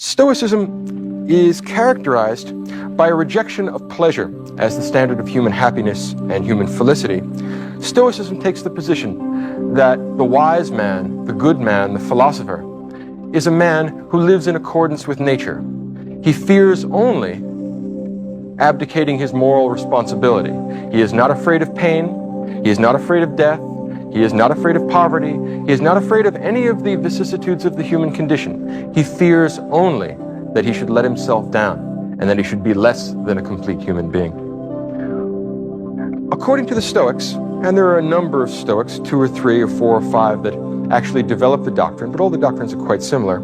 Stoicism is characterized by a rejection of pleasure as the standard of human happiness and human felicity. Stoicism takes the position that the wise man, the good man, the philosopher, is a man who lives in accordance with nature. He fears only abdicating his moral responsibility. He is not afraid of pain. He is not afraid of death. He is not afraid of poverty. He is not afraid of any of the vicissitudes of the human condition. He fears only that he should let himself down and that he should be less than a complete human being. According to the Stoics, and there are a number of Stoics, 2 or 3 or 4 or 5 that actually develop the doctrine, but all the doctrines are quite similar.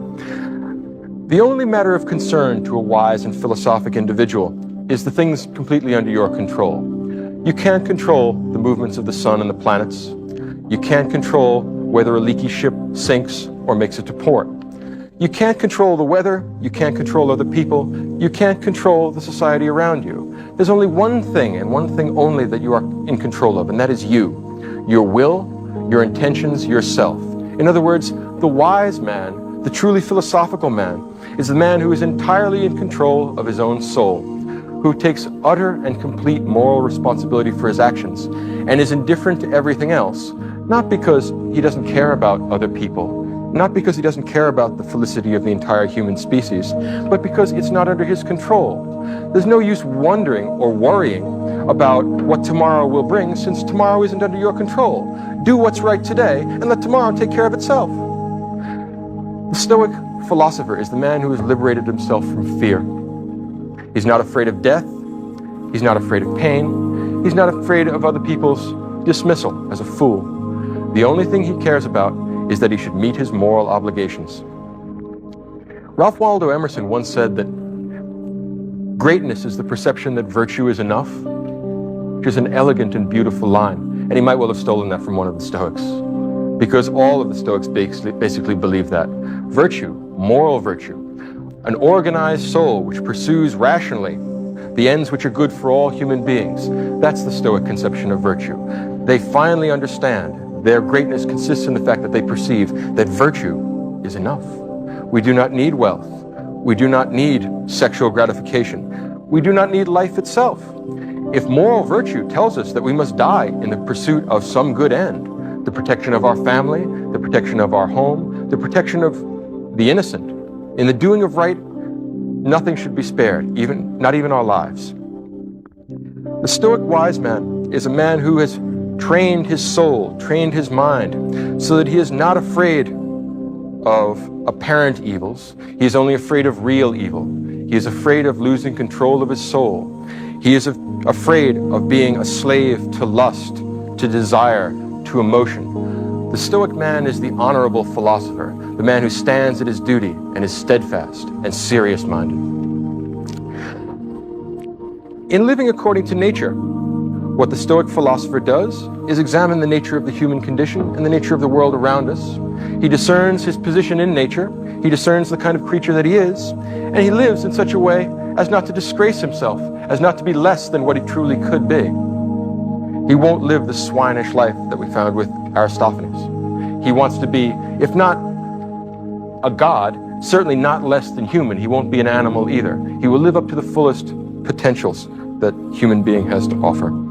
The only matter of concern to a wise and philosophic individual is the things completely under your control. You can't control the movements of the sun and the planets. You can't control whether a leaky ship sinks or makes it to port. You can't control the weather. You can't control other people. You can't control the society around you. There's only one thing and one thing only that you are in control of, and that is you. Your will, your intentions, yourself. In other words, the wise man, the truly philosophical man, is the man who is entirely in control of his own soul, who takes utter and complete moral responsibility for his actions and is indifferent to everything else, not because he doesn't care about other people, not because he doesn't care about the felicity of the entire human species, but because it's not under his control. There's no use wondering or worrying about what tomorrow will bring, since tomorrow isn't under your control. Do what's right today and let tomorrow take care of itself. The Stoic philosopher is the man who has liberated himself from fear. He's not afraid of death. He's not afraid of pain. He's not afraid of other people's dismissal as a fool. The only thing he cares about is that he should meet his moral obligations. Ralph Waldo Emerson once said that greatness is the perception that virtue is enough, which is an elegant and beautiful line. And he might well have stolen that from one of the Stoics, because all of the Stoics basically believe that. Virtue, moral virtue, an organized soul which pursues rationally the ends which are good for all human beings. That's the Stoic conception of virtue. They finally understand their greatness consists in the fact that they perceive that virtue is enough. We do not need wealth. We do not need sexual gratification. We do not need life itself. If moral virtue tells us that we must die in the pursuit of some good end, the protection of our family, the protection of our home, the protection of the innocent, in the doing of right, nothing should be spared, not even our lives. The Stoic wise man is a man who has trained his soul, trained his mind, so that he is not afraid of apparent evils. He is only afraid of real evil. He is afraid of losing control of his soul. He is afraid of being a slave to lust, to desire, to emotion. The Stoic man is the honorable philosopher, the man who stands at his duty and is steadfast and serious-minded. In living according to nature, what the Stoic philosopher does is examine the nature of the human condition and the nature of the world around us. He discerns his position in nature. He discerns the kind of creature that he is, and he lives in such a way as not to disgrace himself, as not to be less than what he truly could be. He won't live the swinish life that we found with Aristophanes. He wants to be, if not a god, certainly not less than human. He won't be an animal either. He will live up to the fullest potentials that human being has to offer.